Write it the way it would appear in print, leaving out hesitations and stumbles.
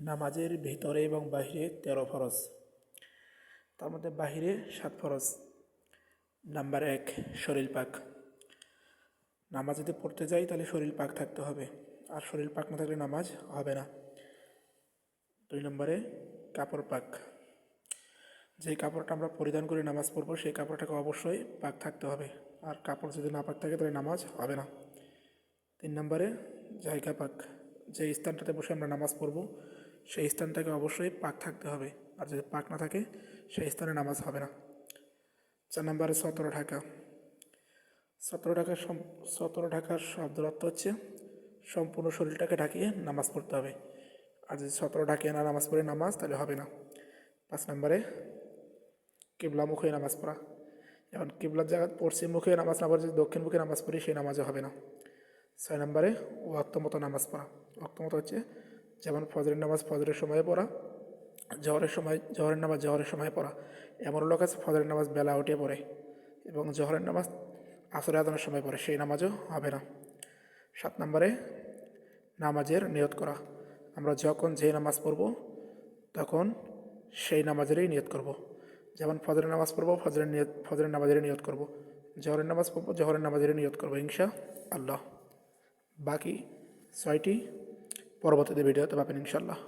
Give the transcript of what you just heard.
নামাজের ভিতরে এবং বাহিরে 13 ফরজ, তার মধ্যে বাহিরে 7 ফরজ। নাম্বার 1, শরীর পাক। নামাজ যদি পড়তে যাই তাহলে শরীর পাক থাকতে হবে, আর শরীর পাক না থাকলে নামাজ হবে না। 2 নম্বরে, কাপড় পাক। যে কাপড়টা আমরা পরিধান করে নামাজ পড়বো সেই কাপড়টাকে অবশ্যই পাক থাকতে হবে, আর কাপড় যদি না পাক থাকে তাহলে নামাজ হবে না। 3 নম্বরে, জায়গা পাক। যে স্থানটাতে বসে আমরা নামাজ পড়ব সেই স্থানটাকে অবশ্যই পাক থাকতে হবে, আর যদি পাক না থাকে সেই স্থানে নামাজ হবে না। 4 নম্বরে, সতর ঢাকা। সতর ঢাকার শব্দের অর্থ হচ্ছে সম্পূর্ণ শরীরটাকে ঢাকিয়ে নামাজ পড়তে হবে, আর যদি সতর ঢাকিয়ে না নামাজ পড়ে নামাজ তাহলে হবে না। 5 নম্বরে, কিবলামুখ হয়ে নামাজ পড়া। যেমন কিবলার জায়গা পশ্চিম মুখে নামাজ না পড়ে যদি দক্ষিণ মুখে নামাজ পড়ি সেই নামাজও হবে না। 6 নম্বরে, ওয়াক্ত মতো নামাজ পড়া। ওয়াক্ত মতো হচ্ছে যেমন ফজরের নামাজ ফজরের সময়ে পড়া, জহরের নামাজ জহরের সময়ে পড়া। এমন লোক আছে ফজরের নামাজ বেলা উঠে পড়ে এবং জহরের নামাজ আসরে আজানের সময় পড়ে, সেই নামাজও হবে না। 7 নম্বরে, নামাজের নিয়ত করা। আমরা যখন যে নামাজ পড়ব তখন সেই নামাজেরই নিয়ত করব। যেমন ফজরের নামাজ পড়ব ফজরের নামাজেরই নিয়ত করব, জহরের নামাজ পড়ব জহরের নামাজেরই নিয়ত করব ইনশা আল্লাহ। বাকি 6টি পরবর্তীতে ভিডিওতে পাবেন ইনশাল্লাহ।